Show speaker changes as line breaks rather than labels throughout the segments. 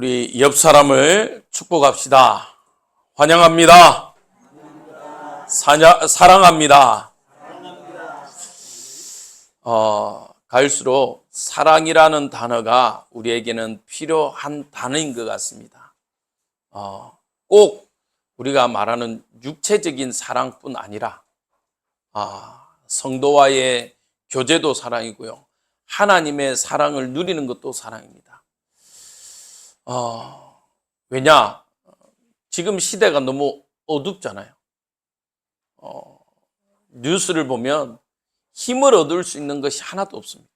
우리 옆 사람을 축복합시다. 환영합니다. 사랑합니다. 갈수록 사랑이라는 단어가 우리에게는 필요한 단어인 것 같습니다. 꼭 우리가 말하는 육체적인 사랑뿐 아니라 성도와의 교제도 사랑이고요. 하나님의 사랑을 누리는 것도 사랑입니다. 왜냐? 지금 시대가 너무 어둡잖아요. 뉴스를 보면 힘을 얻을 수 있는 것이 하나도 없습니다.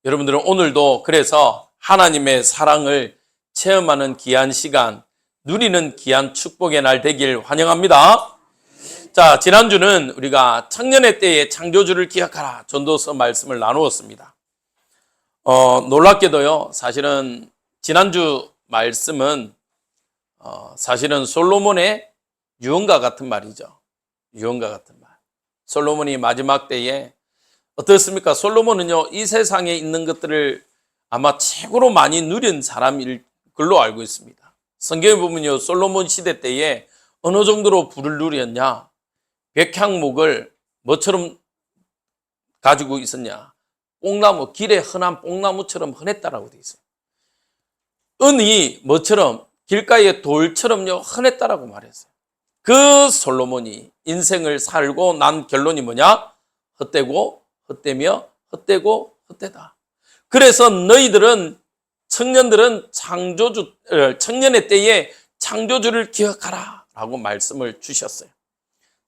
여러분들은 오늘도 그래서 하나님의 사랑을 체험하는 귀한 시간, 누리는 귀한 축복의 날 되길 환영합니다. 자, 지난주는 우리가 청년의 때의 창조주를 기억하라 전도서 말씀을 나누었습니다. 놀랍게도요, 사실은 지난주 말씀은 사실은 솔로몬의 유언과 같은 말이죠. 유언과 같은 말. 솔로몬이 마지막 때에 어떻습니까? 솔로몬은요, 이 세상에 있는 것들을 아마 최고로 많이 누린 사람일 걸로 알고 있습니다. 성경에 보면요, 솔로몬 시대 때에 어느 정도로 부를 누렸냐? 백향목을 뭐처럼 가지고 있었냐? 뽕나무, 길에 흔한 뽕나무처럼 흔했다라고 되어 있어요. 은이 뭐처럼 길가의 돌처럼요 흔했다라고 말했어요. 그 솔로몬이 인생을 살고 난 결론이 뭐냐? 헛되고 헛되며 헛되고 헛되다. 그래서 너희들은 청년들은 청년의 때에 창조주를 기억하라 라고 말씀을 주셨어요.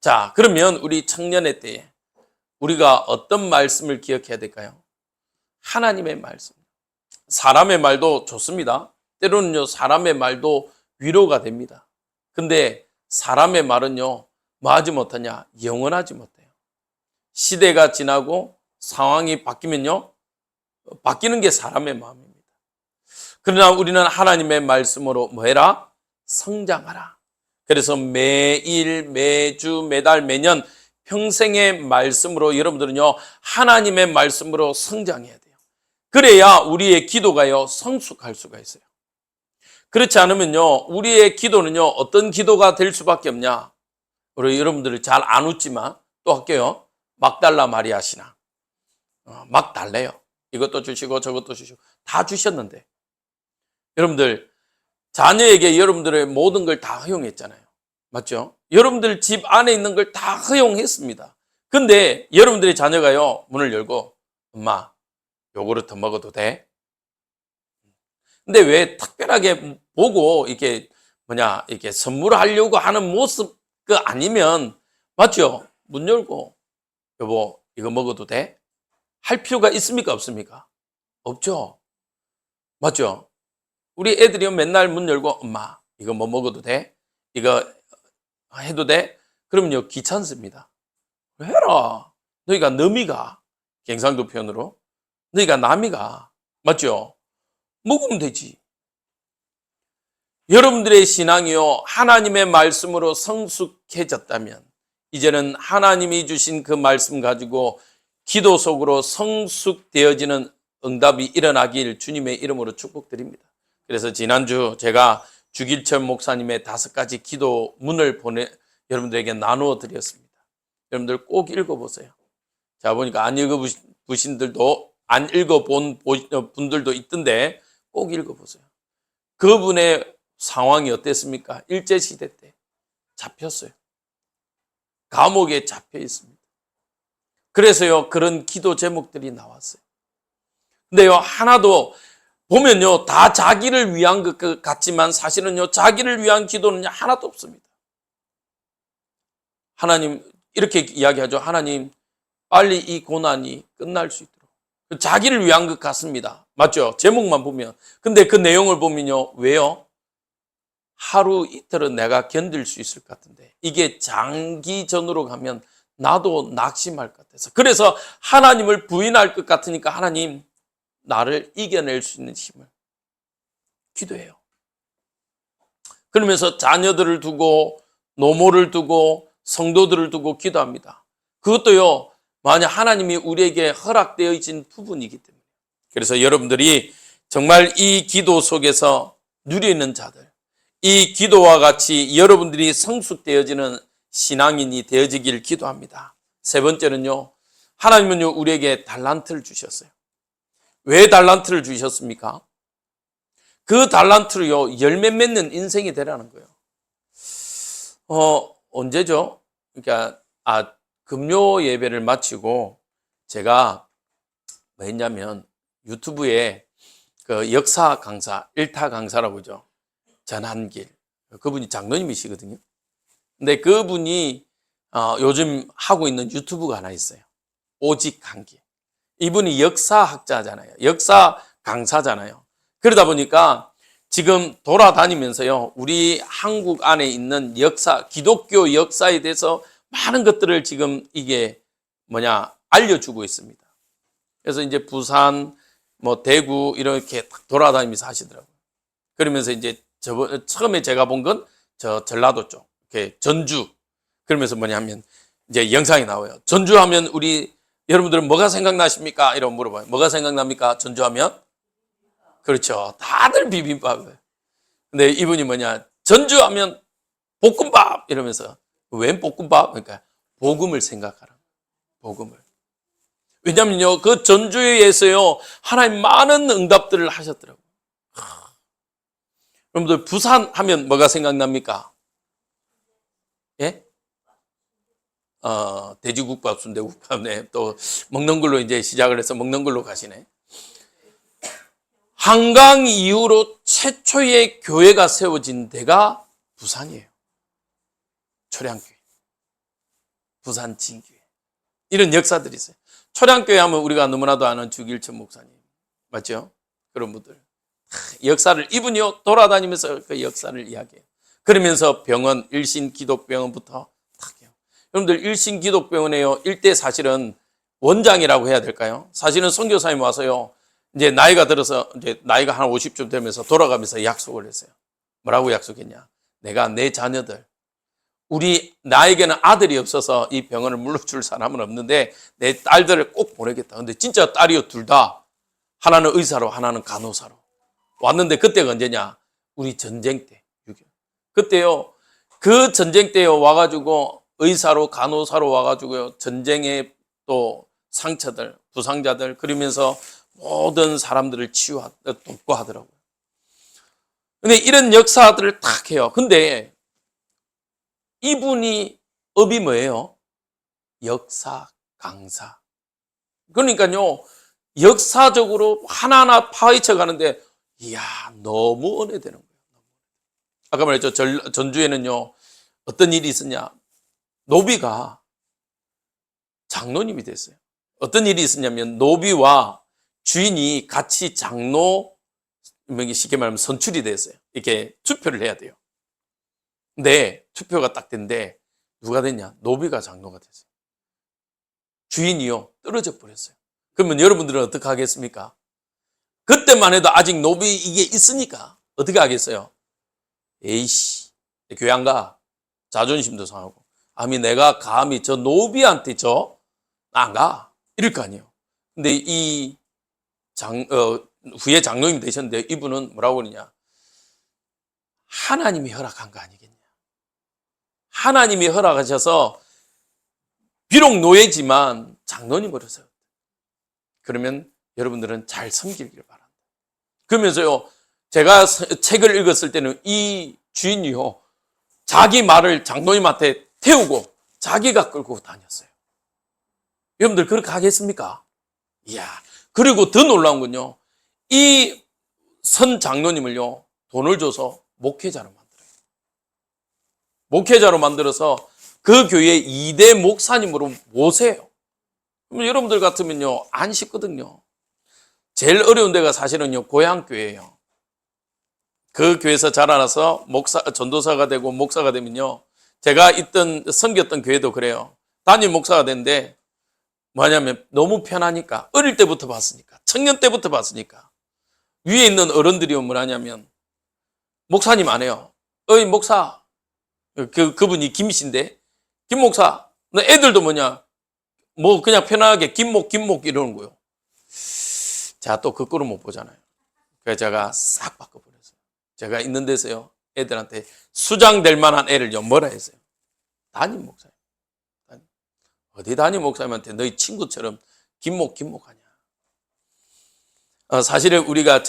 자, 그러면 우리 청년의 때에 우리가 어떤 말씀을 기억해야 될까요? 하나님의 말씀. 사람의 말도 좋습니다. 때로는요, 사람의 말도 위로가 됩니다. 근데 사람의 말은요, 뭐 하지 못하냐? 영원하지 못해요. 시대가 지나고 상황이 바뀌면요, 바뀌는 게 사람의 마음입니다. 그러나 우리는 하나님의 말씀으로 뭐 해라? 성장하라. 그래서 매일, 매주, 매달, 매년 평생의 말씀으로 여러분들은요, 하나님의 말씀으로 성장해야 돼요. 그래야 우리의 기도가요, 성숙할 수가 있어요. 그렇지 않으면요, 우리의 기도는요, 어떤 기도가 될 수밖에 없냐? 우리 여러분들이 잘 안 웃지만 또 할게요. 막달라 마리아 신앙. 막 달래요. 이것도 주시고 저것도 주시고 다 주셨는데 여러분들 자녀에게 여러분들의 모든 걸 다 허용했잖아요. 맞죠? 여러분들 집 안에 있는 걸 다 허용했습니다. 근데 여러분들의 자녀가요, 문을 열고 엄마, 요구르트 먹어도 돼? 근데 왜 특별하게 보고 이렇게 이렇게 선물하려고 하는 모습 아니면 맞죠? 문 열고 여보 이거 먹어도 돼? 할 필요가 있습니까? 없습니까? 없죠. 맞죠? 우리 애들이 맨날 문 열고 엄마 이거 뭐 먹어도 돼? 이거 해도 돼? 그러면요 귀찮습니다. 해라. 너희가 너미가 경상도 표현으로 너희가 남이가 맞죠? 먹으면 되지. 여러분들의 신앙이요, 하나님의 말씀으로 성숙해졌다면 이제는 하나님이 주신 그 말씀 가지고 기도 속으로 성숙되어지는 응답이 일어나길 주님의 이름으로 축복드립니다. 그래서 지난주 제가 주길철 목사님의 5가지 기도문을 여러분들에게 나누어 드렸습니다. 여러분들 꼭 읽어보세요. 자, 보니까 안 읽어본 분들도 있던데 꼭 읽어보세요. 그분의 상황이 어땠습니까? 일제시대 때 잡혔어요. 감옥에 잡혀 있습니다. 그래서요, 그런 기도 제목들이 나왔어요. 근데요, 하나도 보면요, 다 자기를 위한 것 같지만 사실은요, 자기를 위한 기도는 하나도 없습니다. 하나님, 이렇게 이야기하죠. 하나님, 빨리 이 고난이 끝날 수 있도록. 자기를 위한 것 같습니다. 맞죠? 제목만 보면. 근데 그 내용을 보면요, 왜요? 하루 이틀은 내가 견딜 수 있을 것 같은데 이게 장기전으로 가면 나도 낙심할 것 같아서 그래서 하나님을 부인할 것 같으니까 하나님 나를 이겨낼 수 있는 힘을 기도해요. 그러면서 자녀들을 두고 노모를 두고 성도들을 두고 기도합니다. 그것도요 만약 하나님이 우리에게 허락되어 있는 부분이기 때문에 그래서 여러분들이 정말 이 기도 속에서 누리는 자들, 이 기도와 같이 여러분들이 성숙되어지는 신앙인이 되어지길 기도합니다. 세 번째는요, 하나님은요 우리에게 달란트를 주셨어요. 왜 달란트를 주셨습니까? 그 달란트로요 열매 맺는 인생이 되라는 거예요. 언제죠? 그러니까 금요 예배를 마치고 제가 뭐 했냐면 유튜브에 그 역사 강사, 일타 강사라고 그러죠. 전한길. 그분이 장로님이시거든요. 근데 그분이 요즘 하고 있는 유튜브가 하나 있어요. 오직 한 길. 이분이 역사학자잖아요. 역사 강사잖아요. 그러다 보니까 지금 돌아다니면서요, 우리 한국 안에 있는 역사, 기독교 역사에 대해서 많은 것들을 지금 이게 알려주고 있습니다. 그래서 이제 부산, 대구 이렇게 돌아다니면서 하시더라고요. 그러면서 이제 처음에 제가 본 건 전라도 쪽, 이렇게 전주. 그러면서 뭐냐면 이제 영상이 나와요. 전주하면 여러분들은 뭐가 생각나십니까? 이러고 물어봐요. 뭐가 생각납니까? 전주하면? 그렇죠. 다들 비빔밥이에요. 근데 이분이 전주하면 볶음밥! 이러면서. 웬 볶음밥? 그러니까 복음을 생각하라. 복음을. 왜냐면요, 그 전주에서요, 하나님 많은 응답들을 하셨더라고요. 여러분들, 부산 하면 뭐가 생각납니까? 예? 돼지국밥, 순대국밥, 네. 또, 먹는 걸로 이제 시작을 해서 먹는 걸로 가시네. 한강 이후로 최초의 교회가 세워진 데가 부산이에요. 초량교회. 부산 진교회. 이런 역사들이 있어요. 초량교회 하면 우리가 너무나도 아는 주길천 목사님. 맞죠? 그런 분들. 역사를, 이분이요, 돌아다니면서 그 역사를 이야기해요. 그러면서 병원, 일신기독병원부터 탁 해요. 여러분들, 일신기독병원에요, 일대 사실은 원장이라고 해야 될까요? 사실은 선교사님 와서요, 이제 나이가 들어서, 이제 나이가 한 50쯤 되면서 돌아가면서 약속을 했어요. 뭐라고 약속했냐? 내가 내 자녀들, 나에게는 아들이 없어서 이 병원을 물러줄 사람은 없는데 내 딸들을 꼭 보내겠다. 근데 진짜 딸이요, 둘 다. 하나는 의사로, 하나는 간호사로. 왔는데 그때가 언제냐? 우리 전쟁 때. 6.25. 그때요, 그 전쟁 때요, 와가지고 의사로, 간호사로 와가지고요, 전쟁의 또 상처들, 부상자들, 그러면서 모든 사람들을 돕고 하더라고요. 근데 이런 역사들을 딱 해요. 근데 이분이 업이 뭐예요? 역사 강사. 그러니까요, 역사적으로 하나하나 파헤쳐 가는데, 이야, 너무 은혜되는 거예요. 아까 말했죠. 전주에는요, 어떤 일이 있었냐? 노비가 장로님이 됐어요. 어떤 일이 있었냐면, 노비와 주인이 같이 쉽게 말하면 선출이 됐어요. 이렇게 투표를 해야 돼요. 근데 투표가 딱 됐는데, 누가 됐냐? 노비가 장로가 됐어요. 주인이요, 떨어져 버렸어요. 그러면 여러분들은 어떻게 하겠습니까? 그때만 해도 아직 노비 이게 있으니까 어떻게 하겠어요? 에이씨, 교회 안 가. 자존심도 상하고. 내가 감히 저 노비한테 안 가. 이럴 거 아니에요. 근데 후에 장로님 되셨는데 이분은 뭐라고 그러냐? 하나님이 허락한 거 아니겠냐? 하나님이 허락하셔서 비록 노예지만 장로님으로 세웠다. 그러면 여러분들은 잘 섬기길 바랍니다. 그러면서요, 제가 책을 읽었을 때는 이 주인이요, 자기 말을 장로님한테 태우고 자기가 끌고 다녔어요. 여러분들 그렇게 하겠습니까? 이야, 그리고 더 놀라운 건요, 이 선 장로님을요, 돈을 줘서 목회자로 만들어요. 목회자로 만들어서 그 교회의 2대 목사님으로 모세요. 그럼 여러분들 같으면요, 안 쉽거든요. 제일 어려운 데가 사실은요, 고향교회예요. 그 교회에서 자라나서 전도사가 되고 목사가 되면요, 제가 섬겼던 교회도 그래요. 담임 목사가 됐는데, 뭐냐면 너무 편하니까, 어릴 때부터 봤으니까, 청년 때부터 봤으니까, 위에 있는 어른들이 뭐냐면, 목사님 안 해요. 어이, 목사. 그분이 김씨인데, 김 목사. 애들도 그냥 편하게 김목 이러는 거예요. 자, 또 그 꼴은 못 보잖아요. 그래서 제가 싹 바꿔버렸어요. 제가 있는 데서요, 애들한테 수장될 만한 애를요, 뭐라 했어요? 담임 목사님. 어디 담임 목사님한테 너희 친구처럼 김목하냐. 사실은 우리가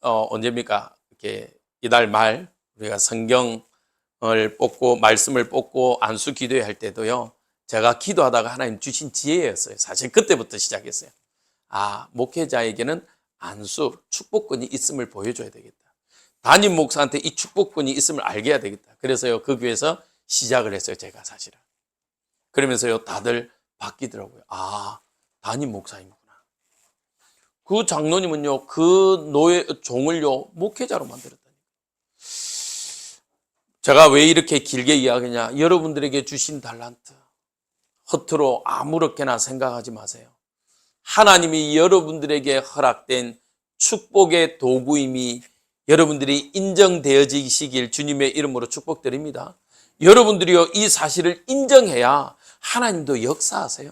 언제입니까? 이렇게 이달 말 우리가 성경을 뽑고 말씀을 뽑고 안수 기도회 할 때도요, 제가 기도하다가 하나님 주신 지혜였어요. 사실 그때부터 시작했어요. 목회자에게는 안수, 축복권이 있음을 보여줘야 되겠다. 담임 목사한테 이 축복권이 있음을 알게 해야 되겠다. 그래서요, 그 교회에서 시작을 했어요, 제가 사실은. 그러면서요, 다들 바뀌더라고요. 담임 목사님이구나. 그 장로님은요, 그 종을요, 목회자로 만들었다니. 제가 왜 이렇게 길게 이야기하냐? 여러분들에게 주신 달란트, 허투루 아무렇게나 생각하지 마세요. 하나님이 여러분들에게 허락된 축복의 도구임이 여러분들이 인정되어지시길 주님의 이름으로 축복드립니다. 여러분들이요, 이 사실을 인정해야 하나님도 역사하세요.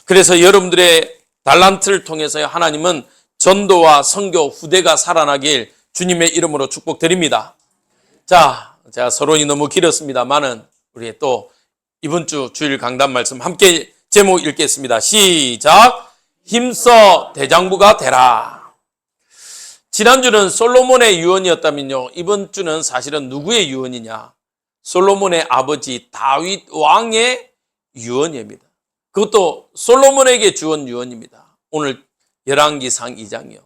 그래서 여러분들의 달란트를 통해서 하나님은 전도와 선교 후대가 살아나길 주님의 이름으로 축복드립니다. 자, 제가 서론이 너무 길었습니다만은 우리 또 이번 주 주일 강단 말씀 함께 제목 읽겠습니다. 시작. 힘써 대장부가 되라. 지난주는 솔로몬의 유언이었다면요, 이번 주는 사실은 누구의 유언이냐? 솔로몬의 아버지 다윗 왕의 유언입니다. 그것도 솔로몬에게 주은 유언입니다. 오늘 열왕기상 2장이요.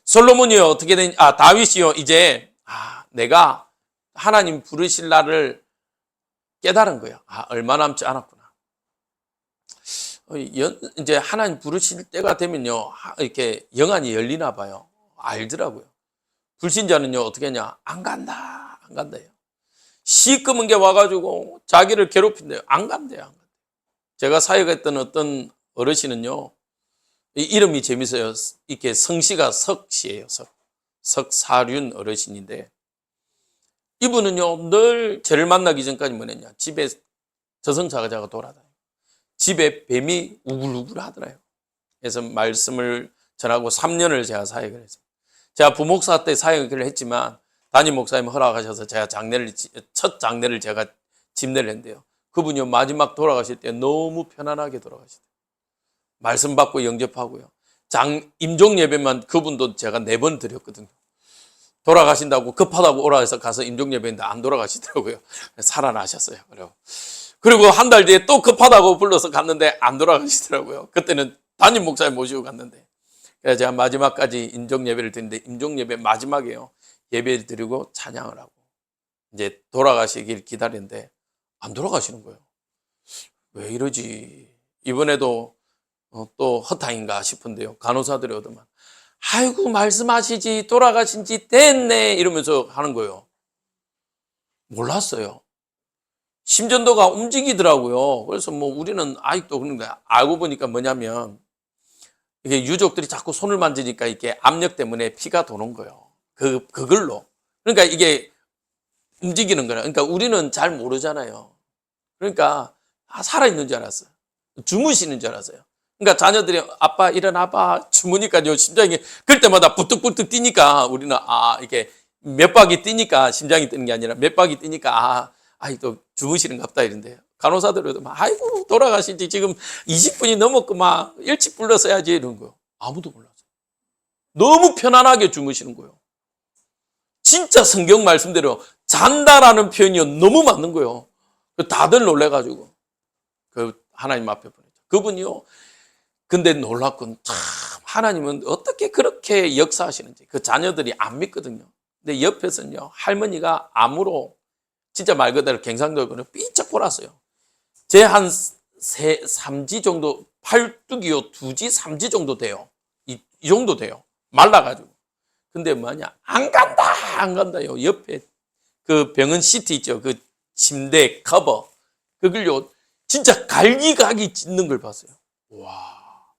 솔로몬이요, 어떻게 되냐? 다윗이요, 이제 내가 하나님 부르실 날을 깨달은 거예요. 얼마 남지 않았구나. 이제 하나님 부르실 때가 되면요, 이렇게 영안이 열리나 봐요. 알더라고요. 불신자는요, 어떻게 하냐? 안 간다요. 시꺼먼 게 와가지고 자기를 괴롭힌대요. 안 간대요. 제가 사역했던 어떤 어르신은요, 이름이 재밌어요. 이렇게 성씨가 석씨예요. 석사륜 어르신인데, 이분은요, 늘 저를 만나기 전까지 뭐랬냐? 집에 저승사자가 돌아다녀요. 집에 뱀이 우글우글 하더라고요. 그래서 말씀을 전하고 3년을 제가 사역을 했어요. 제가 부목사 때 사역을 했지만 담임 목사님 허락하셔서 제가 첫 장례를 제가 집례를 했는데요. 그분이 마지막 돌아가실 때 너무 편안하게 돌아가시대요. 말씀 받고 영접하고요. 임종 예배만 그분도 제가 4번 드렸거든요. 돌아가신다고 급하다고 오라 해서 가서 임종 예배인데 안 돌아가시더라고요. 살아나셨어요. 그리고 한 달 뒤에 또 급하다고 불러서 갔는데 안 돌아가시더라고요. 그때는 담임 목사님 모시고 갔는데, 그래서 제가 마지막까지 임종 예배를 드리는데, 임종 예배 마지막에요, 예배를 드리고 찬양을 하고 이제 돌아가시길 기다리는데 안 돌아가시는 거예요. 왜 이러지? 이번에도 또 허탕인가 싶은데요, 간호사들이 오더만 아이고 말씀하시지 돌아가신 지 됐네 이러면서 하는 거예요. 몰랐어요. 심전도가 움직이더라고요. 그래서 우리는 아직도 그런데, 알고 보니까 뭐냐면 이게 유족들이 자꾸 손을 만지니까 이게 압력 때문에 피가 도는 거예요. 그걸로. 그러니까 이게 움직이는 거예요. 그러니까 우리는 잘 모르잖아요. 그러니까 살아있는 줄 알았어요. 주무시는 줄 알았어요. 그러니까 자녀들이 아빠 일어나봐 주무니까요, 심장이 그럴 때마다 부뚝부뚝 뛰니까 우리는 이게 몇 박이 뛰니까 심장이 뛰는 게 아니라 몇 박이 뛰니까 또 주무시는갑다 이런데, 간호사들도 막 아이고 돌아가신 지 지금 20분이 넘었고 막 일찍 불렀어야지 이런 거요. 아무도 몰랐어요. 너무 편안하게 주무시는 거예요. 진짜 성경 말씀대로 잔다라는 표현이 너무 맞는 거예요. 다들 놀래가지고 하나님 앞에 보냈죠. 그분이요, 근데 놀랍군. 참 하나님은 어떻게 그렇게 역사하시는지 그 자녀들이 안 믿거든요. 근데 옆에서는요, 할머니가 암으로 진짜 말 그대로 경상도에는 삐쩍 골았어요. 제 한 3지 정도, 팔뚝이요 2지 3지 정도 돼요. 이 정도 돼요. 말라가지고. 근데 뭐냐, 안 간다요. 옆에 그 병원 시트 있죠, 그 침대 커버, 그걸요 진짜 갈기가기 찢는 걸 봤어요. 와,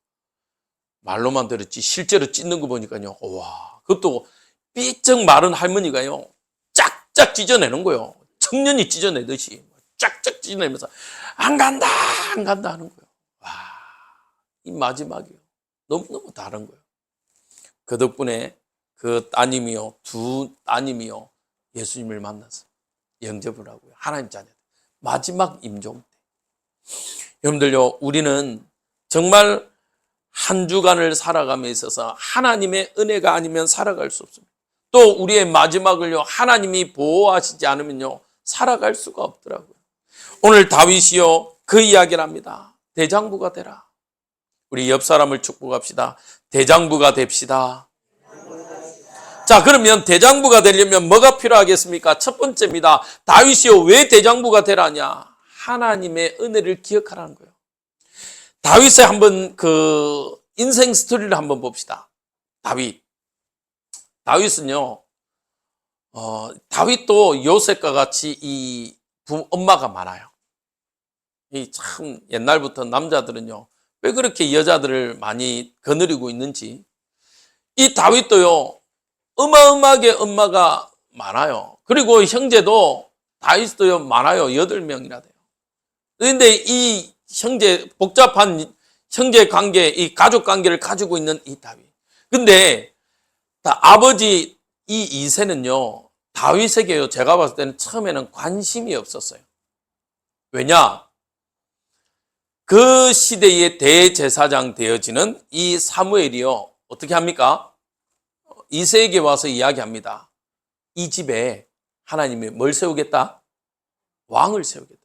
말로만 들었지 실제로 찢는 거 보니까요, 와, 그것도 삐쩍 마른 할머니가요 쫙쫙 찢어내는 거예요. 청년이 찢어내듯이 쫙쫙 찢어내면서 안 간다 하는 거예요. 와, 이 마지막이요, 너무너무 다른 거예요. 그 덕분에 그 따님이요, 두 따님이요, 예수님을 만나서 영접을 하고요. 하나님 자녀. 마지막 임종 때. 여러분들요, 우리는 정말 한 주간을 살아감에 있어서 하나님의 은혜가 아니면 살아갈 수 없습니다. 또 우리의 마지막을요, 하나님이 보호하시지 않으면요, 살아갈 수가 없더라고요. 오늘 다윗이요, 그 이야기를 합니다. 대장부가 되라. 우리 옆 사람을 축복합시다. 대장부가 됩시다. 자, 그러면 대장부가 되려면 뭐가 필요하겠습니까? 첫 번째입니다. 다윗이요, 왜 대장부가 되라냐? 하나님의 은혜를 기억하라는 거예요. 다윗의 한번 그 인생 스토리를 한번 봅시다. 다윗은요, 다윗도 요셉과 같이 이 엄마가 많아요. 이 참 옛날부터 남자들은요, 왜 그렇게 여자들을 많이 거느리고 있는지. 이 다윗도요, 어마어마하게 엄마가 많아요. 그리고 형제도 다윗도요, 많아요. 8명이나 돼요. 그런데 이 복잡한 형제 관계, 이 가족 관계를 가지고 있는 이 다윗. 근데 아버지 이 이새는요, 다윗에게요, 제가 봤을 때는 처음에는 관심이 없었어요. 왜냐? 그 시대의 대제사장 되어지는 이 사무엘이요, 어떻게 합니까? 이새에게 와서 이야기합니다. 이 집에 하나님이 뭘 세우겠다? 왕을 세우겠다.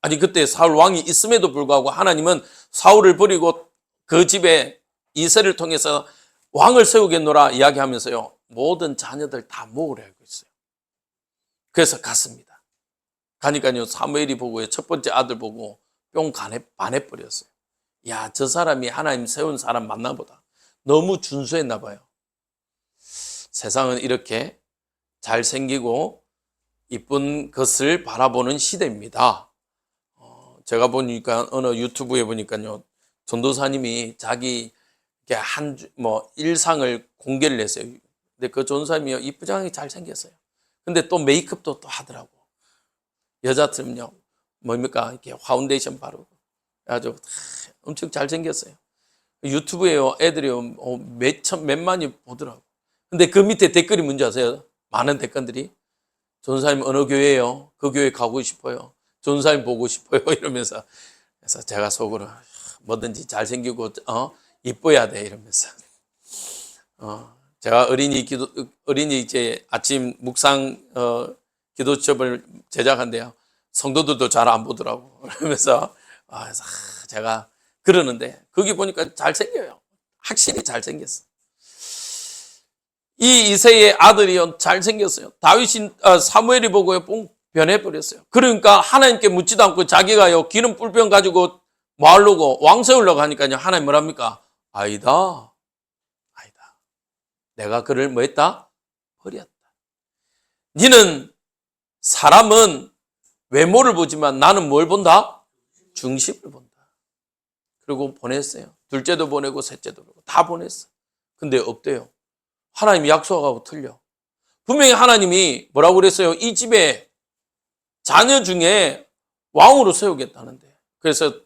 아니, 그때 사울 왕이 있음에도 불구하고 하나님은 사울을 버리고 그 집에 이새를 통해서 왕을 세우겠노라 이야기하면서요, 모든 자녀들 다 모으려 하고 있어요. 그래서 갔습니다. 가니까요, 사무엘이 보고요, 첫 번째 아들 보고 뿅 반해버렸어요. 야, 저 사람이 하나님 세운 사람 맞나 보다. 너무 준수했나 봐요. 세상은 이렇게 잘생기고 이쁜 것을 바라보는 시대입니다. 제가 보니까 어느 유튜브에 보니까요, 전도사님이 자기 일상을 공개를 했어요. 근데 그 전도사님이요, 이쁘장하게 잘생겼어요. 근데 또 메이크업도 또 하더라고. 여자들은요, 뭡니까? 이렇게 파운데이션 바르고. 아주 엄청 잘생겼어요. 유튜브에요, 애들이요, 몇만이 보더라고. 근데 그 밑에 댓글이 뭔지 아세요? 많은 댓글들이. 전도사님 어느 교회예요? 그 교회 가고 싶어요. 전도사님 보고 싶어요. 이러면서. 그래서 제가 속으로 뭐든지 잘생기고 이뻐야 돼 이러면서. 제가 어린이 이제 아침 묵상 기도 수업을 제작한대요. 성도들도 잘 안 보더라고. 그러면서 그래서 제가 그러는데 거기 보니까 잘생겨요. 확실히 잘생겼어. 이 이새의 아들이 잘생겼어요. 사무엘이 보고요, 뽕 변해버렸어요. 그러니까 하나님께 묻지도 않고 자기가요, 기름 뿔병 가지고 뭐 하려고, 왕 세우려고 하니까요, 하나님 뭐랍니까? 아니다. 내가 그를 뭐 했다? 버렸다. 사람은 외모를 보지만 나는 뭘 본다? 중심을 본다. 그리고 보냈어요. 둘째도 보내고 셋째도 보내고 다 보냈어. 근데 없대요. 하나님이 약속하고 틀려. 분명히 하나님이 뭐라고 그랬어요? 이 집에 자녀 중에 왕으로 세우겠다는데. 그래서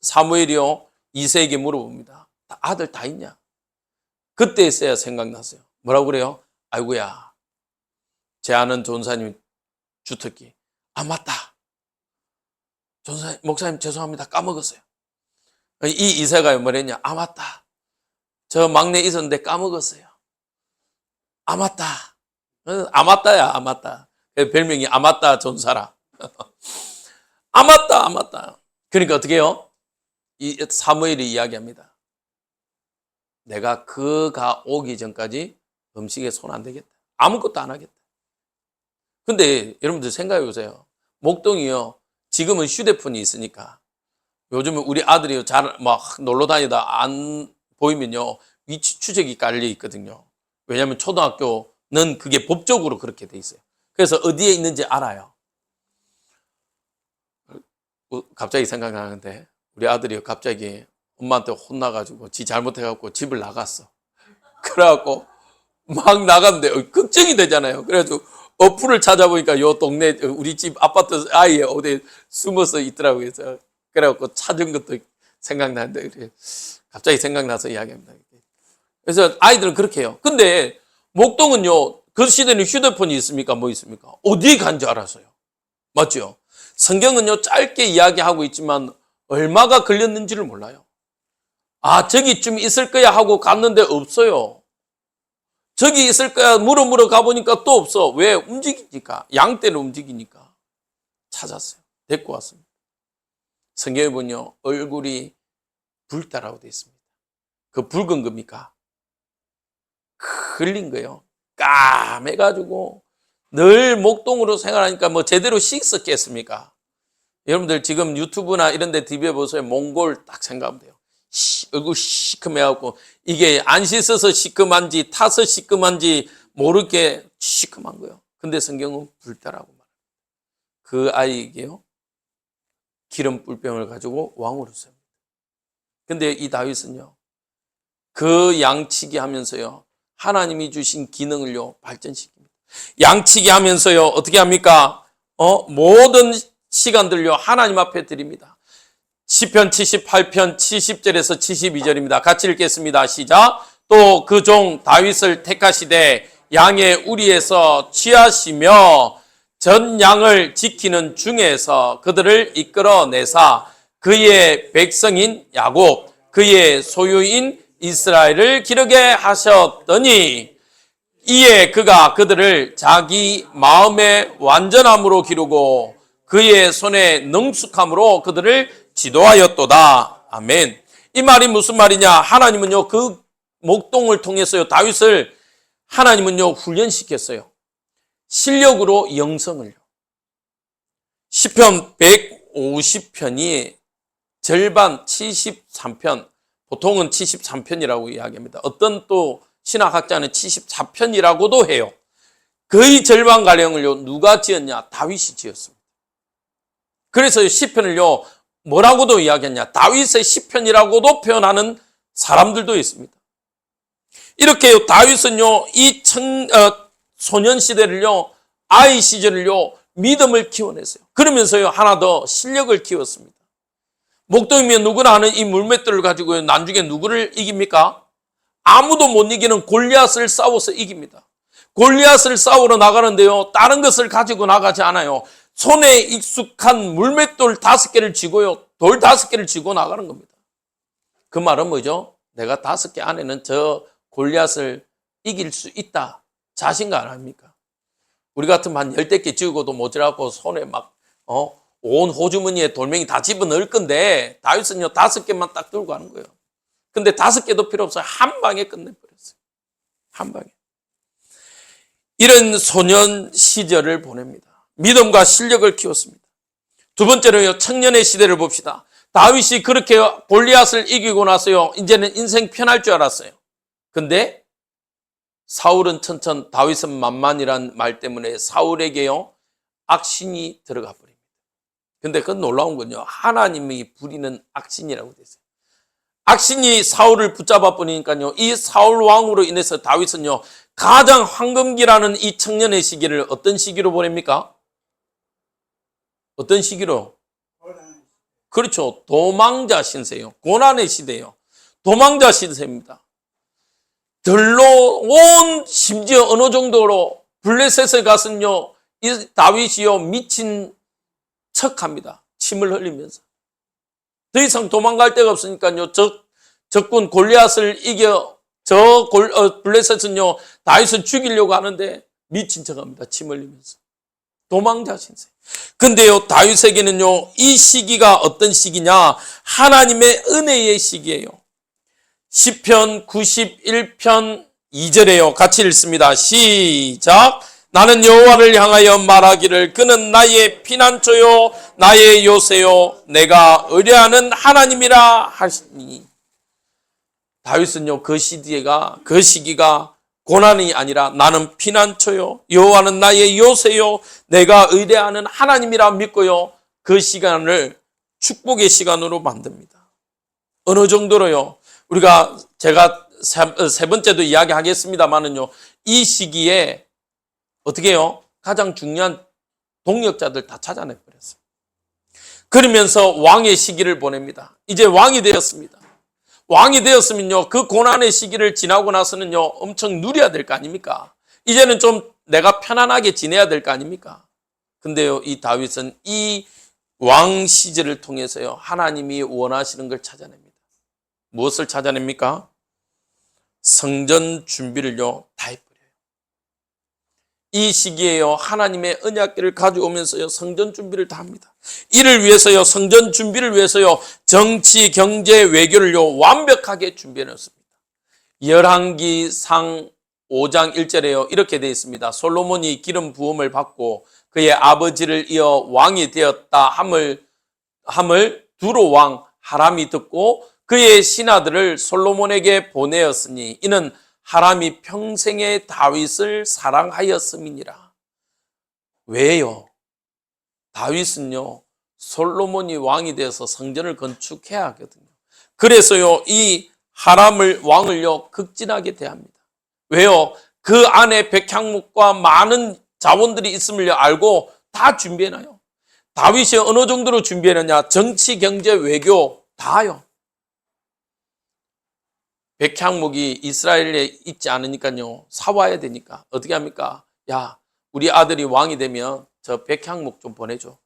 사무엘이요, 이새에게 물어봅니다. 아들 다 있냐? 그때 있어야 생각났어요. 뭐라고 그래요? 아이고야, 제 아는 전사님 주특기. 맞다. 목사님 죄송합니다. 까먹었어요. 이 이새가 뭐랬냐? 맞다. 저 막내 있었는데 까먹었어요. 맞다. 맞다야, 맞다. 별명이 맞다 전사라. 맞다. 그러니까 어떻게 해요? 이 사무엘이 이야기합니다. 내가 그가 오기 전까지 음식에 손 안 대겠다. 아무것도 안 하겠다. 근데 여러분들 생각해 보세요. 목동이요, 지금은 휴대폰이 있으니까 요즘은 우리 아들이 잘 막 놀러 다니다 안 보이면요, 위치 추적이 깔려 있거든요. 왜냐하면 초등학교는 그게 법적으로 그렇게 돼 있어요. 그래서 어디에 있는지 알아요. 갑자기 생각나는데 우리 아들이 갑자기 엄마한테 혼나가지고 지 잘못해갖고 집을 나갔어. 그래갖고 막 나갔는데 걱정이 되잖아요. 그래가지고 어플을 찾아보니까 요 동네 우리 집 아파트 아이에 어디 숨어서 있더라고요. 그래갖고 찾은 것도 생각나는데 갑자기 생각나서 이야기합니다. 그래서 아이들은 그렇게 해요. 근데 목동은요, 그 시대는 휴대폰이 있습니까? 뭐 있습니까? 어디에 간 줄 알았어요. 맞죠? 성경은요, 짧게 이야기하고 있지만 얼마가 걸렸는지를 몰라요. 아, 저기쯤 있을 거야 하고 갔는데 없어요. 저기 있을 거야 물어 가보니까 또 없어. 왜? 움직이니까. 양떼를 움직이니까. 찾았어요. 데리고 왔습니다. 성경에 보면요, 얼굴이 붉다라고 되어 있습니다. 그 붉은 겁니까? 흘린 거예요. 까매가지고 늘 목동으로 생활하니까 뭐 제대로 씻었겠습니까? 여러분들 지금 유튜브나 이런 데 TV에 보세요. 몽골 딱 생각하면 돼요. 얼굴 시커매갖고 이게 안 씻어서 시커먼지 타서 시커먼지 모르게 시커먼 거예요. 근데 성경은 붉다라고 말합니다. 그 아이에게요, 기름 뿔병을 가지고 왕으로 세웁니다. 근데 이 다윗은요, 그 양치기 하면서요, 하나님이 주신 기능을요, 발전시킵니다. 양치기 하면서요, 어떻게 합니까? 모든 시간들요, 하나님 앞에 드립니다. 시편 78편 70절에서 72절입니다. 같이 읽겠습니다. 시작. 또 그 종 다윗을 택하시되 양의 우리에서 취하시며 전 양을 지키는 중에서 그들을 이끌어내사 그의 백성인 야곱, 그의 소유인 이스라엘을 기르게 하셨더니 이에 그가 그들을 자기 마음의 완전함으로 기르고 그의 손의 능숙함으로 그들을 지도하였도다. 아멘. 이 말이 무슨 말이냐? 하나님은요, 그 목동을 통해서요, 다윗을 하나님은요, 훈련시켰어요. 실력으로 영성을요. 시편 150편이 절반 73편, 보통은 73편이라고 이야기합니다. 어떤 또 신학학자는 74편이라고도 해요. 거의 절반가량을요, 누가 지었냐? 다윗이 지었습니다. 그래서 시편을요, 뭐라고도 이야기했냐? 다윗의 시편이라고도 표현하는 사람들도 있습니다. 이렇게 다윗은요, 이 소년 시대를요, 아이 시절을요, 믿음을 키워냈어요. 그러면서요, 하나 더 실력을 키웠습니다. 목동이면 누구나 하는 이 물맷돌을 가지고 나중에 누구를 이깁니까? 아무도 못 이기는 골리앗을 싸워서 이깁니다. 골리앗을 싸우러 나가는데요, 다른 것을 가지고 나가지 않아요. 손에 익숙한 물맷돌 5개를 쥐고요, 돌 5개를 쥐고 나가는 겁니다. 그 말은 뭐죠? 내가 5개 안에는 저 골리앗을 이길 수 있다. 자신감 아닙니까? 우리 같으면 한 10개 쥐고도 모자라고 손에 막, 온 호주머니에 돌멩이 다 집어넣을 건데, 다윗은요, 5개만 딱 들고 가는 거예요. 근데 5개도 필요 없어요. 한 방에 끝내버렸어요. 한 방에. 이런 소년 시절을 보냅니다. 믿음과 실력을 키웠습니다. 두 번째로요, 청년의 시대를 봅시다. 다윗이 그렇게 골리앗을 이기고 나서요, 이제는 인생 편할 줄 알았어요. 근데 사울은 천천, 다윗은 만만이란 말 때문에 사울에게요, 악신이 들어가 버립니다. 근데 그건 놀라운 건요, 하나님이 부리는 악신이라고 되어 있어요. 악신이 사울을 붙잡아 버리니까요, 이 사울 왕으로 인해서 다윗은요, 가장 황금기라는 이 청년의 시기를 어떤 시기로 보냅니까? 어떤 시기로? 그렇죠. 도망자 신세요. 고난의 시대예요. 도망자 신세입니다. 들로 심지어 어느 정도로 블레셋에 가서는요, 이 다윗이요, 미친 척합니다. 침을 흘리면서. 더 이상 도망갈 데가 없으니까요, 적군 골리앗을 이겨 블레셋은요, 다윗을 죽이려고 하는데 미친 척합니다. 침 흘리면서. 도망자 신세. 근데요, 다윗에게는요, 이 시기가 어떤 시기냐? 하나님의 은혜의 시기예요. 시편 91편 2절에요. 같이 읽습니다. 시작. 나는 여호와를 향하여 말하기를 그는 나의 피난처요 나의 요새요 내가 의뢰하는 하나님이라 하시니. 다윗은요, 그 시기가 고난이 아니라 나는 피난처요 여호와는 나의 요새요 내가 의뢰하는 하나님이라 믿고요, 그 시간을 축복의 시간으로 만듭니다. 어느 정도로요, 제가 세 번째도 이야기하겠습니다만은요, 이 시기에 어떻게 해요? 가장 중요한 동력자들 다 찾아내버렸어요. 그러면서 왕의 시기를 보냅니다. 이제 왕이 되었습니다. 왕이 되었으면요, 그 고난의 시기를 지나고 나서는요, 엄청 누려야 될 거 아닙니까? 이제는 좀 내가 편안하게 지내야 될 거 아닙니까? 근데요, 이 다윗은 이 왕 시절을 통해서요, 하나님이 원하시는 걸 찾아냅니다. 무엇을 찾아냅니까? 성전 준비를요, 다 해버려요. 이 시기에요, 하나님의 언약궤를 가져오면서요, 성전 준비를 다 합니다. 이를 위해서요, 성전 준비를 위해서요, 정치, 경제, 외교를요, 완벽하게 준비해 놓습니다. 열왕기상 5장 1절에요, 이렇게 되어 있습니다. 솔로몬이 기름 부음을 받고 그의 아버지를 이어 왕이 되었다 함을 두로 왕 하람이 듣고 그의 신하들을 솔로몬에게 보내었으니 이는 하람이 평생에 다윗을 사랑하였음이니라. 왜요? 다윗은요, 솔로몬이 왕이 되어서 성전을 건축해야 하거든요. 그래서요, 이 하람을 왕을요, 극진하게 대합니다. 왜요? 그 안에 백향목과 많은 자원들이 있음을 알고 다 준비해놔요. 다윗이 어느 정도로 준비해놨냐? 정치, 경제, 외교 다요. 백향목이 이스라엘에 있지 않으니까요, 사와야 되니까 어떻게 합니까? 야, 우리 아들이 왕이 되면 저 백향목 좀 보내줘.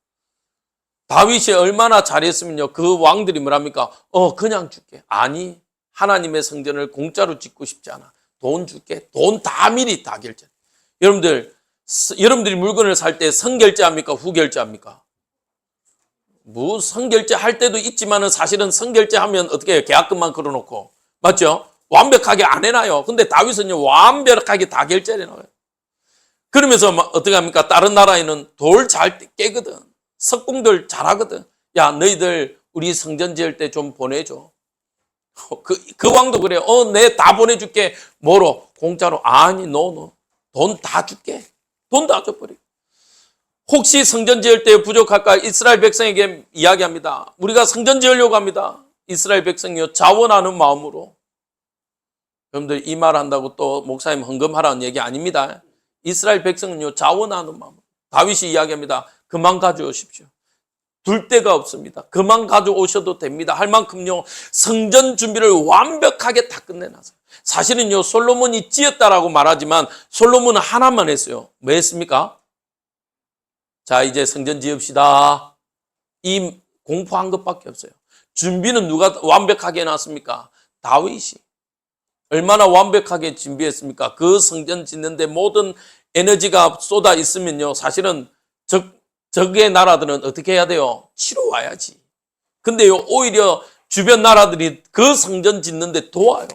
다윗이 얼마나 잘했으면요, 그 왕들이 뭐랍니까? 그냥 줄게. 아니, 하나님의 성전을 공짜로 짓고 싶지 않아. 돈 줄게. 돈 다 미리 다 결제. 여러분들이 물건을 살 때 선결제합니까? 후결제합니까? 뭐 선결제 할 때도 있지만은 사실은 선결제 하면 어떻게 해요? 계약금만 걸어놓고. 맞죠? 완벽하게 안 해놔요. 근데 다윗은요, 완벽하게 다 결제를 해놔요. 그러면서 어떻게 합니까? 다른 나라에는 돌 잘 깨거든. 석궁들 잘하거든. 야, 너희들 우리 성전 지을 때 좀 보내줘. 그 왕도 그래요. 내 다 보내줄게. 뭐로? 공짜로. 아니, 돈 다 줄게. 돈 다 줘버려. 혹시 성전 지을 때 부족할까? 이스라엘 백성에게 이야기합니다. 우리가 성전 지으려고 합니다. 이스라엘 백성이요, 자원하는 마음으로. 여러분들 이 말 한다고 또 목사님 헌금하라는 얘기 아닙니다. 이스라엘 백성은요, 자원하는 마음. 다윗이 이야기합니다. 그만 가져오십시오. 둘 데가 없습니다. 그만 가져오셔도 됩니다. 할 만큼요, 성전 준비를 완벽하게 다 끝내놨어요. 사실은요, 솔로몬이 지었다라고 말하지만 솔로몬은 하나만 했어요. 뭐 했습니까? 자, 이제 성전 지읍시다. 이 공포한 것밖에 없어요. 준비는 누가 완벽하게 해놨습니까? 다윗이. 얼마나 완벽하게 준비했습니까? 그 성전 짓는데 모든 에너지가 쏟아 있으면요, 사실은 적의 나라들은 어떻게 해야 돼요? 치러 와야지. 근데요, 오히려 주변 나라들이 그 성전 짓는데 도와요.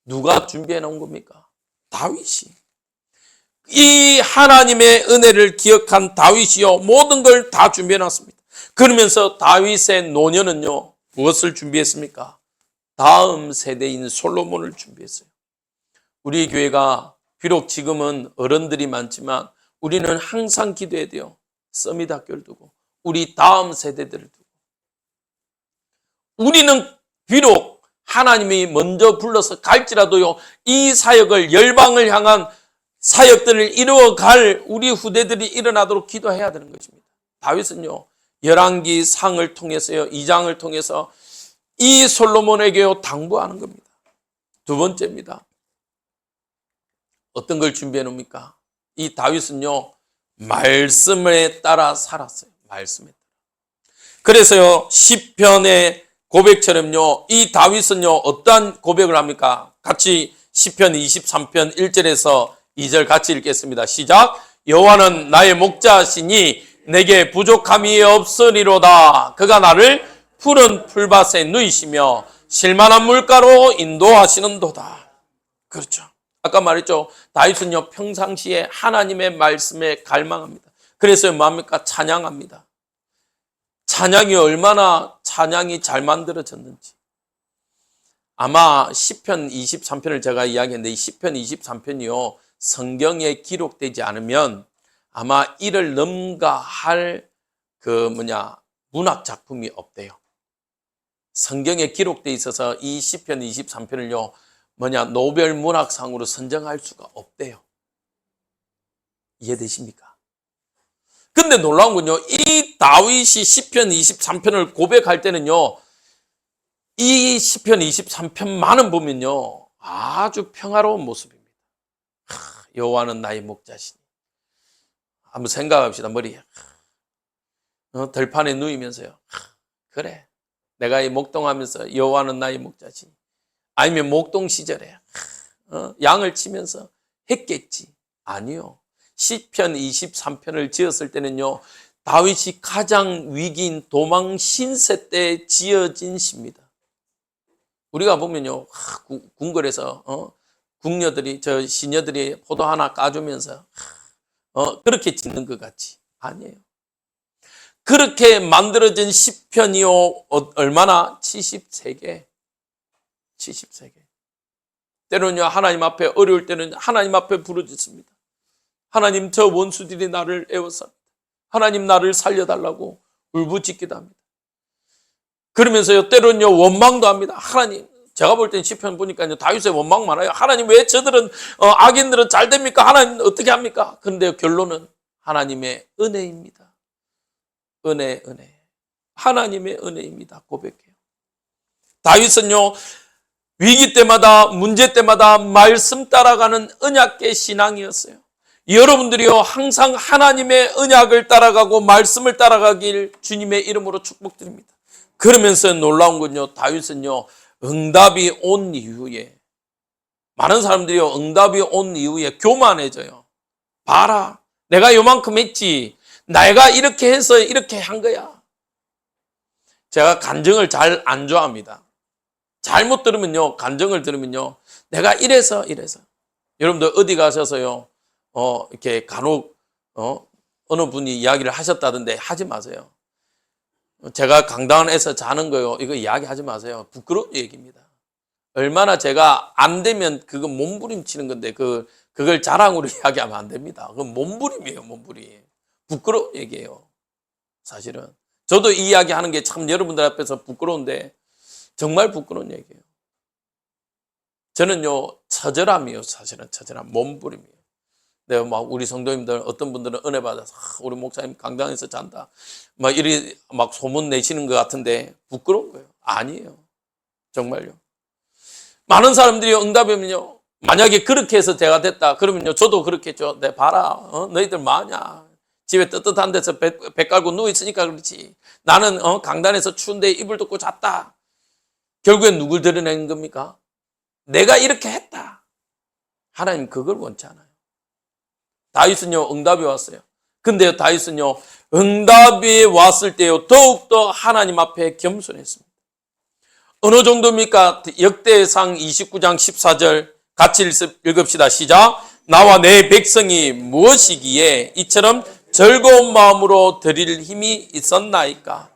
누가 준비해 놓은 겁니까? 다윗이. 이 하나님의 은혜를 기억한 다윗이요, 모든 걸 다 준비해 놨습니다. 그러면서 다윗의 노년은요, 무엇을 준비했습니까? 다음 세대인 솔로몬을 준비했어요. 우리 교회가 비록 지금은 어른들이 많지만 우리는 항상 기도해야 돼요. 서밋 학교를 두고 우리 다음 세대들을 두고. 우리는 비록 하나님이 먼저 불러서 갈지라도요, 이 사역을, 열방을 향한 사역들을 이루어갈 우리 후대들이 일어나도록 기도해야 되는 것입니다. 다윗은요, 열왕기 상을 통해서요, 2장을 통해서 이 솔로몬에게요, 당부하는 겁니다. 두 번째입니다. 어떤 걸 준비해 놓습니까? 이 다윗은요, 말씀에 따라 살았어요. 말씀에 따라. 그래서요, 시편의 고백처럼요, 이 다윗은요, 어떠한 고백을 합니까? 같이 시편 23편 1절에서 2절 같이 읽겠습니다. 시작. 여호와는 나의 목자시니 내게 부족함이 없으리로다. 그가 나를 푸른 풀밭에 누이시며 실만한 물가로 인도하시는도다. 그렇죠. 아까 말했죠. 다윗은요, 평상시에 하나님의 말씀에 갈망합니다. 그래서 뭐합니까? 찬양합니다. 찬양이 얼마나 찬양이 잘 만들어졌는지. 아마 시편 23편을 제가 이야기했는데, 이 시편 23편이요, 성경에 기록되지 않으면 아마 이를 넘가할 문학 작품이 없대요. 성경에 기록되어 있어서 이 시편 23편을요, 노벨 문학상으로 선정할 수가 없대요. 이해되십니까? 근데 놀라운 건요, 이 다윗이 시편 23편을 고백할 때는요, 이 시편 23편만은 보면요, 아주 평화로운 모습입니다. 여호와는 나의 목자시니. 한번 생각합시다. 머리에 들판에 누이면서요, 그래, 내가 이 목동하면서 여호와는 나의 목자시니. 아니면 목동 시절에 양을 치면서 했겠지. 아니요. 시편 23편을 지었을 때는요, 다윗이 가장 위기인 도망 신세 때 지어진 시입니다. 우리가 보면요, 궁궐에서 궁녀들이, 저 시녀들이 포도 하나 까주면서 그렇게 짓는 것 같지. 아니에요. 그렇게 만들어진 시편이요, 얼마나? 70세계. 70세계. 때로는요, 하나님 앞에 어려울 때는 하나님 앞에 부르짖습니다. 하나님, 저 원수들이 나를 애워쌉니다. 하나님, 나를 살려달라고 울부짖기도 합니다. 그러면서요, 때로는요, 원망도 합니다. 하나님, 제가 볼 땐 시편 보니까요, 다윗의 원망 많아요. 하나님, 왜 저들은, 악인들은 잘 됩니까? 하나님, 어떻게 합니까? 그런데 결론은 하나님의 은혜입니다. 은혜. 하나님의 은혜입니다. 고백해요. 다윗은요, 위기 때마다, 문제 때마다 말씀 따라가는 언약계 신앙이었어요. 여러분들이요, 항상 하나님의 언약을 따라가고 말씀을 따라가길 주님의 이름으로 축복드립니다. 그러면서 놀라운 건요, 다윗은요, 응답이 온 이후에, 많은 사람들이요, 응답이 온 이후에 교만해져요. 봐라, 내가 요만큼 했지. 내가 이렇게 해서 이렇게 한 거야. 제가 간증을 잘 안 좋아합니다. 잘못 들으면요, 간증을 들으면요, 내가 이래서. 여러분들 어디 가셔서요, 이렇게 간혹, 어느 분이 이야기를 하셨다던데 하지 마세요. 제가 강당에서 자는 거요, 이거 이야기하지 마세요. 부끄러운 얘기입니다. 얼마나 제가 안 되면 그거 몸부림치는 건데, 그걸 자랑으로 이야기하면 안 됩니다. 그건 몸부림이에요, 몸부림. 부끄러운 얘기예요, 사실은. 저도 이 이야기 하는 게 참 여러분들 앞에서 부끄러운데, 정말 부끄러운 얘기예요. 저는요, 처절함이요, 사실은 처절함, 몸부림이에요. 내가 막 우리 성도님들, 어떤 분들은 은혜 받아서, 우리 목사님 강당에서 잔다, 막 이리 막 소문 내시는 것 같은데, 부끄러운 거예요. 아니에요. 정말요. 많은 사람들이 응답하면요, 만약에 그렇게 해서 제가 됐다, 그러면요, 저도 그렇게 했죠. 내 봐라, 너희들 뭐하냐. 집에 떳떳한 데서 배 깔고 누워있으니까 그렇지. 나는 강단에서 추운데 이불 덮고 잤다. 결국엔 누굴 드러내는 겁니까? 내가 이렇게 했다. 하나님 그걸 원치 않아요. 다윗은요, 응답이 왔어요. 근데 다윗은요, 응답이 왔을 때요, 더욱더 하나님 앞에 겸손했습니다. 어느 정도입니까? 역대상 29장 14절 같이 읽읍시다. 시작. 나와 내 백성이 무엇이기에 이처럼 즐거운 마음으로 드릴 힘이 있었나이까?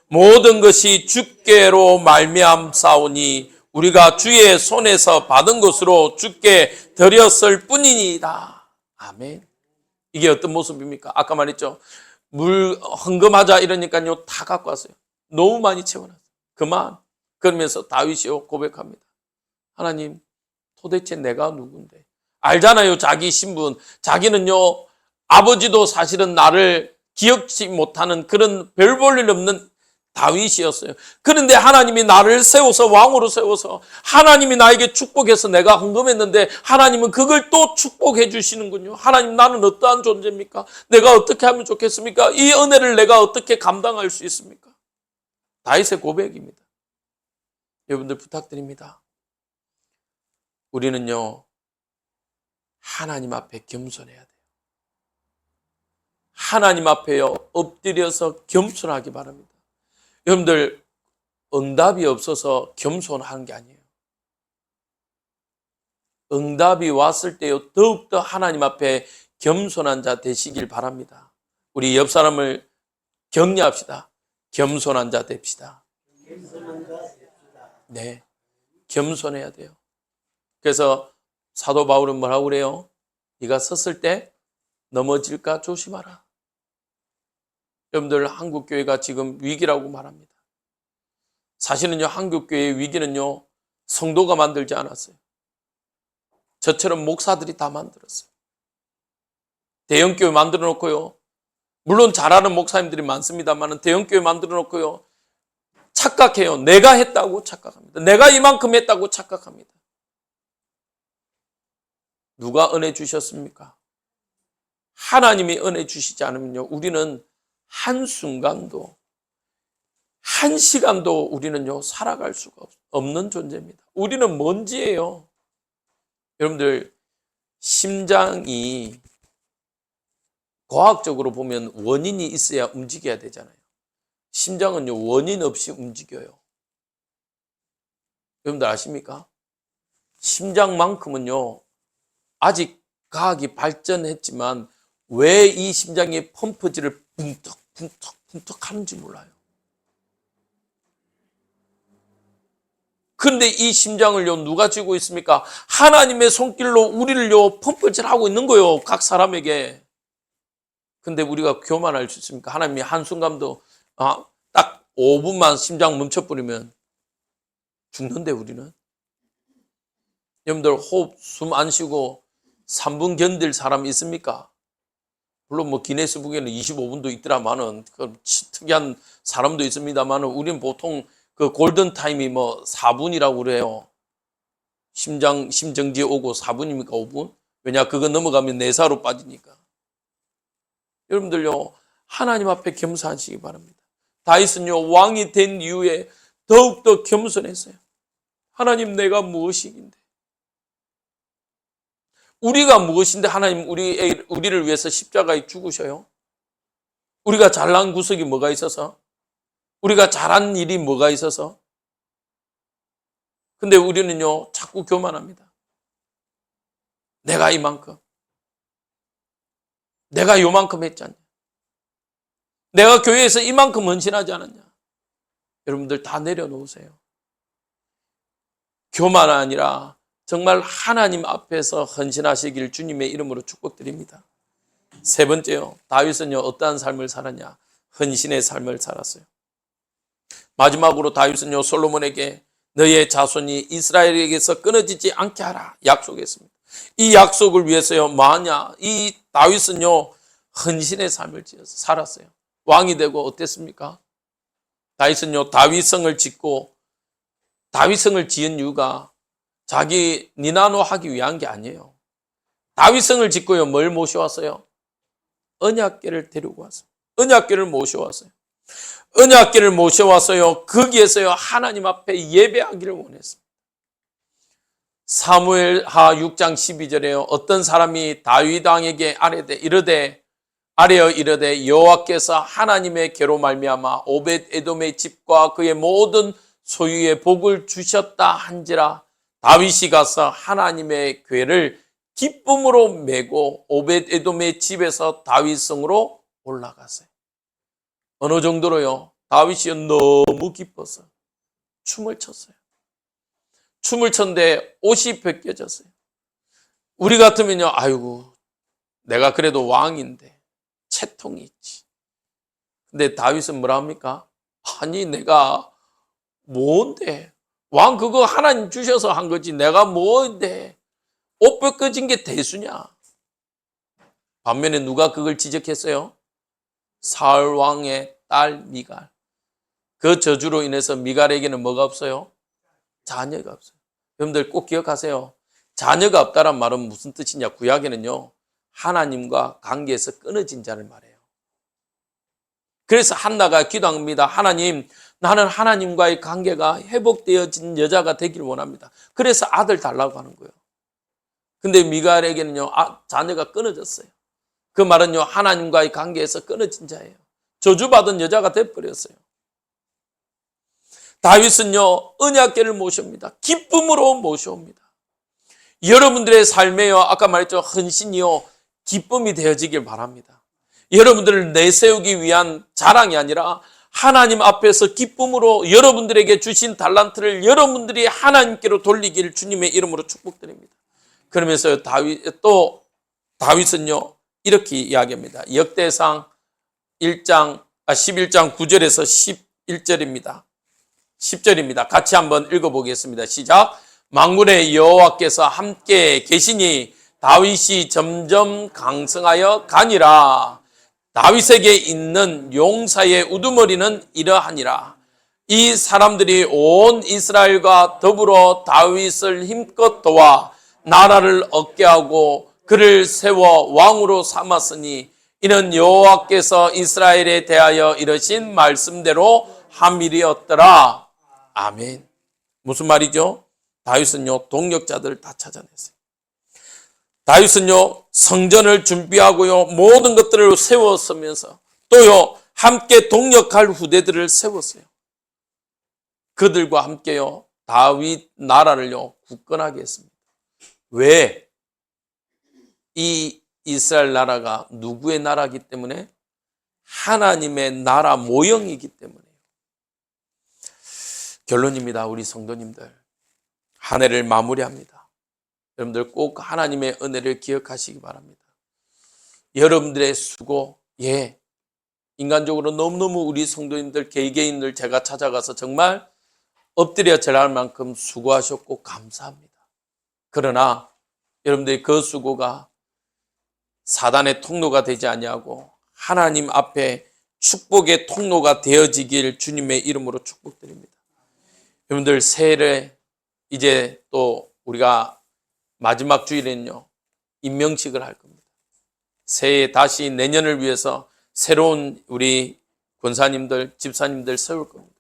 모든 것이 주께로 말미암사오니 우리가 주의 손에서 받은 것으로 주께 드렸을 뿐이니이다. 아멘. 이게 어떤 모습입니까? 아까 말했죠. 물 헌금하자 이러니까요, 다 갖고 왔어요. 너무 많이 채워놨어요. 그만. 그러면서 다윗이요, 고백합니다. 하나님, 도대체 내가 누군데? 알잖아요, 자기 신분. 자기는요, 아버지도 사실은 나를 기억지 못하는 그런 별 볼 일 없는 다윗이었어요. 그런데 하나님이 나를 세워서, 왕으로 세워서 하나님이 나에게 축복해서 내가 헌금했는데 하나님은 그걸 또 축복해 주시는군요. 하나님, 나는 어떠한 존재입니까? 내가 어떻게 하면 좋겠습니까? 이 은혜를 내가 어떻게 감당할 수 있습니까? 다윗의 고백입니다. 여러분들 부탁드립니다. 우리는요, 하나님 앞에 겸손해야 돼요. 하나님 앞에요, 엎드려서 겸손하기 바랍니다. 여러분들, 응답이 없어서 겸손하는 게 아니에요. 응답이 왔을 때요, 더욱더 하나님 앞에 겸손한 자 되시길 바랍니다. 우리 옆 사람을 격려합시다. 겸손한 자 됩시다. 네, 겸손해야 돼요. 그래서 사도 바울은 뭐라고 그래요? 네가 섰을 때 넘어질까 조심하라. 여러분들, 한국교회가 지금 위기라고 말합니다. 사실은요, 한국교회의 위기는요, 성도가 만들지 않았어요. 저처럼 목사들이 다 만들었어요. 대형교회 만들어 놓고요, 물론 잘하는 목사님들이 많습니다만 대형교회 만들어 놓고요, 착각해요. 내가 했다고 착각합니다. 내가 이만큼 했다고 착각합니다. 누가 은혜 주셨습니까? 하나님이 은혜 주시지 않으면요, 우리는 한순간도, 한 시간도 우리는요, 살아갈 수가 없는 존재입니다. 우리는 먼지예요. 여러분들, 심장이 과학적으로 보면 원인이 있어야 움직여야 되잖아요. 심장은요, 원인 없이 움직여요. 여러분들 아십니까? 심장만큼은요, 아직 과학이 발전했지만 왜 이 심장의 펌프질을 붕떡 하는지 몰라요. 근데 이 심장을요, 누가 쥐고 있습니까? 하나님의 손길로 우리를요, 펌프질하고 있는 거예요, 각 사람에게. 근데 우리가 교만할 수 있습니까? 하나님이 한순간도 딱 5분만 심장 멈춰버리면 죽는데 우리는. 여러분들 호흡 숨 안 쉬고 3분 견딜 사람 있습니까? 물론 뭐 기네스북에는 25분도 있더라마는 그 특이한 사람도 있습니다만은 우리는 보통 그 골든 타임이 뭐 4분이라고 그래요. 심정지 오고 4분입니까? 5분? 왜냐 그거 넘어가면 내사로 빠지니까. 여러분들요, 하나님 앞에 겸손하시기 바랍니다. 다윗은요, 왕이 된 이후에 더욱더 겸손했어요. 하나님, 내가 무엇이긴데? 우리가 무엇인데 하나님 우리를 위해서 십자가에 죽으셔요? 우리가 잘난 구석이 뭐가 있어서? 우리가 잘한 일이 뭐가 있어서? 근데 우리는요, 자꾸 교만합니다. 내가 이만큼. 내가 요만큼 했지 않냐? 내가 교회에서 이만큼 헌신하지 않았냐? 여러분들 다 내려놓으세요. 교만 아니라 정말 하나님 앞에서 헌신하시길 주님의 이름으로 축복드립니다. 세 번째요, 다윗은요, 어떠한 삶을 살았냐? 헌신의 삶을 살았어요. 마지막으로 다윗은요, 솔로몬에게 너의 자손이 이스라엘에게서 끊어지지 않게 하라 약속했습니다. 이 약속을 위해서요, 이 다윗은요, 헌신의 삶을 살았어요. 왕이 되고 어땠습니까? 다윗은요, 다윗성을 짓고 다윗성을 지은 이유가 자기 니나노 하기 위한 게 아니에요. 다윗성을 짓고요, 뭘 모셔왔어요? 언약궤를 데리고 왔어요. 언약궤를 모셔왔어요. 언약궤를 모셔와서요, 거기에서요, 하나님 앞에 예배하기를 원했습니다. 사무엘하 6장 12절에요. 어떤 사람이 다윗 왕에게 아뢰어 이르되 여호와께서 하나님의 궤로 말미암아 오벳 에돔의 집과 그의 모든 소유의 복을 주셨다 한지라 다윗이 가서 하나님의 궤를 기쁨으로 메고 오벳 에돔의 집에서 다윗성으로 올라갔어요. 어느 정도로요? 다윗이 너무 기뻐서 춤을 췄어요. 춤을 췄는데 옷이 벗겨졌어요. 우리 같으면요, 아이고, 내가 그래도 왕인데 채통이 있지. 근데 다윗은 뭐라 합니까? 아니, 내가 뭔데? 왕 그거 하나님 주셔서 한 거지. 내가 뭔데? 옷 벗겨진 게 대수냐? 반면에 누가 그걸 지적했어요? 사울 왕의 딸 미갈. 그 저주로 인해서 미갈에게는 뭐가 없어요? 자녀가 없어요. 여러분들 꼭 기억하세요. 자녀가 없다란 말은 무슨 뜻이냐? 구약에는요, 하나님과 관계에서 끊어진 자를 말해요. 그래서 한나가 기도합니다. 하나님, 나는 하나님과의 관계가 회복되어진 여자가 되길 원합니다. 그래서 아들 달라고 하는 거예요. 근데 미갈에게는요, 자녀가 끊어졌어요. 그 말은요, 하나님과의 관계에서 끊어진 자예요. 저주받은 여자가 돼버렸어요. 다윗은요, 언약궤를 모십니다. 기쁨으로 모셔옵니다. 여러분들의 삶에요, 아까 말했죠, 헌신이요, 기쁨이 되어지길 바랍니다. 여러분들을 내세우기 위한 자랑이 아니라 하나님 앞에서 기쁨으로 여러분들에게 주신 달란트를 여러분들이 하나님께로 돌리길 주님의 이름으로 축복드립니다. 그러면서 다윗은요, 이렇게 이야기합니다. 역대상 11장 9절에서 11절입니다. 10절입니다. 같이 한번 읽어보겠습니다. 시작. 만군의 여호와께서 함께 계시니 다윗이 점점 강성하여 가니라. 다윗에게 있는 용사의 우두머리는 이러하니라. 이 사람들이 온 이스라엘과 더불어 다윗을 힘껏 도와 나라를 얻게 하고 그를 세워 왕으로 삼았으니 이는 여호와께서 이스라엘에 대하여 이르신 말씀대로 함이리었더라. 아멘. 무슨 말이죠? 다윗은요, 동력자들을 다 찾아냈어요. 다윗은요, 성전을 준비하고요, 모든 것들을 세웠으면서 또요, 함께 동력할 후대들을 세웠어요. 그들과 함께요, 다윗 나라를요, 굳건하게 했습니다. 왜? 이 이스라엘 나라가 누구의 나라이기 때문에? 하나님의 나라 모형이기 때문에요. 결론입니다. 우리 성도님들, 한 해를 마무리합니다. 여러분들 꼭 하나님의 은혜를 기억하시기 바랍니다. 여러분들의 수고, 인간적으로 너무너무 우리 성도님들 개개인들 제가 찾아가서 정말 엎드려 절할 만큼 수고하셨고 감사합니다. 그러나 여러분들의 그 수고가 사단의 통로가 되지 아니하고 하나님 앞에 축복의 통로가 되어지길 주님의 이름으로 축복드립니다. 여러분들 새해를 이제 또 우리가 마지막 주일에는요, 임명식을 할 겁니다. 새해 다시 내년을 위해서 새로운 우리 권사님들, 집사님들 세울 겁니다.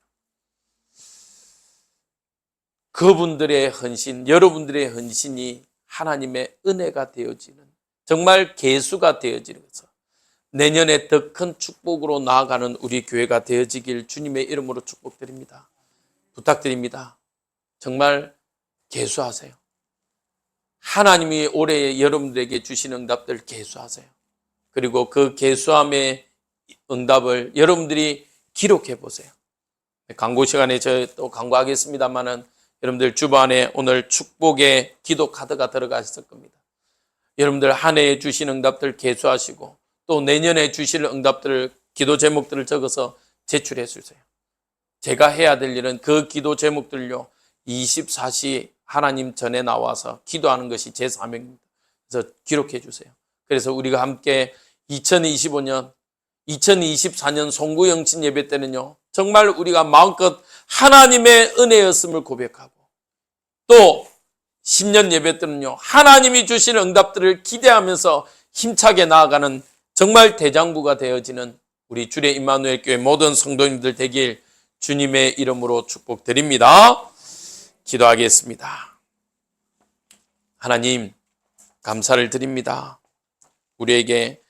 그분들의 헌신, 여러분들의 헌신이 하나님의 은혜가 되어지는, 정말 계수가 되어지는 것을 내년에 더 큰 축복으로 나아가는 우리 교회가 되어지길 주님의 이름으로 축복드립니다. 부탁드립니다. 정말 계수하세요. 하나님이 올해 여러분들에게 주신 응답들 계수하세요. 그리고 그 계수함의 응답을 여러분들이 기록해 보세요. 광고 시간에 저 또 광고하겠습니다만은 여러분들 주변에 오늘 축복의 기도 카드가 들어가 있을 겁니다. 여러분들 한 해에 주신 응답들 계수하시고 또 내년에 주실 응답들을, 기도 제목들을 적어서 제출해 주세요. 제가 해야 될 일은 그 기도 제목들요, 24시 하나님 전에 나와서 기도하는 것이 제 사명입니다. 그래서 기록해 주세요. 그래서 우리가 함께 2025년, 2024년 송구영신 예배 때는요, 정말 우리가 마음껏 하나님의 은혜였음을 고백하고 또 10년 예배 때는요, 하나님이 주신 응답들을 기대하면서 힘차게 나아가는 정말 대장부가 되어지는 우리 주의 임마누엘 교회 모든 성도님들 되길 주님의 이름으로 축복드립니다. 기도하겠습니다. 하나님, 감사를 드립니다. 우리에게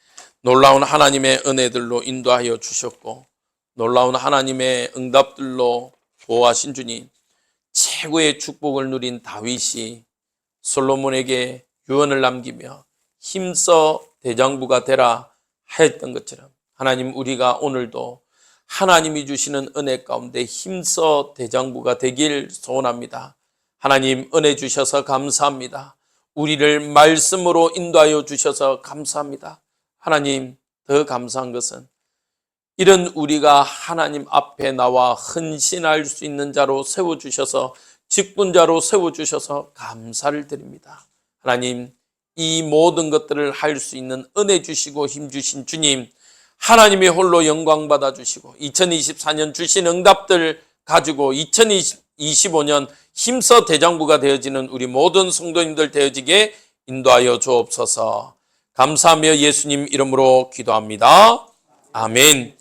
놀라운 하나님의 은혜들로 인도하여 주셨고 놀라운 하나님의 응답들로 보호하신 주님, 최고의 축복을 누린 다윗이 솔로몬에게 유언을 남기며 힘써 대장부가 되라 하였던 것처럼 하나님, 우리가 오늘도 하나님이 주시는 은혜 가운데 힘써 대장부가 되길 소원합니다. 하나님, 은혜 주셔서 감사합니다. 우리를 말씀으로 인도하여 주셔서 감사합니다. 하나님, 더 감사한 것은 이런 우리가 하나님 앞에 나와 헌신할 수 있는 자로 세워주셔서, 직분자로 세워주셔서 감사를 드립니다. 하나님, 이 모든 것들을 할 수 있는 은혜 주시고 힘 주신 주님, 하나님의 홀로 영광 받아 주시고 2024년 주신 응답들 가지고 2025년 힘써 대장부가 되어지는 우리 모든 성도님들 되어지게 인도하여 주옵소서. 감사하며 예수님 이름으로 기도합니다. 아멘.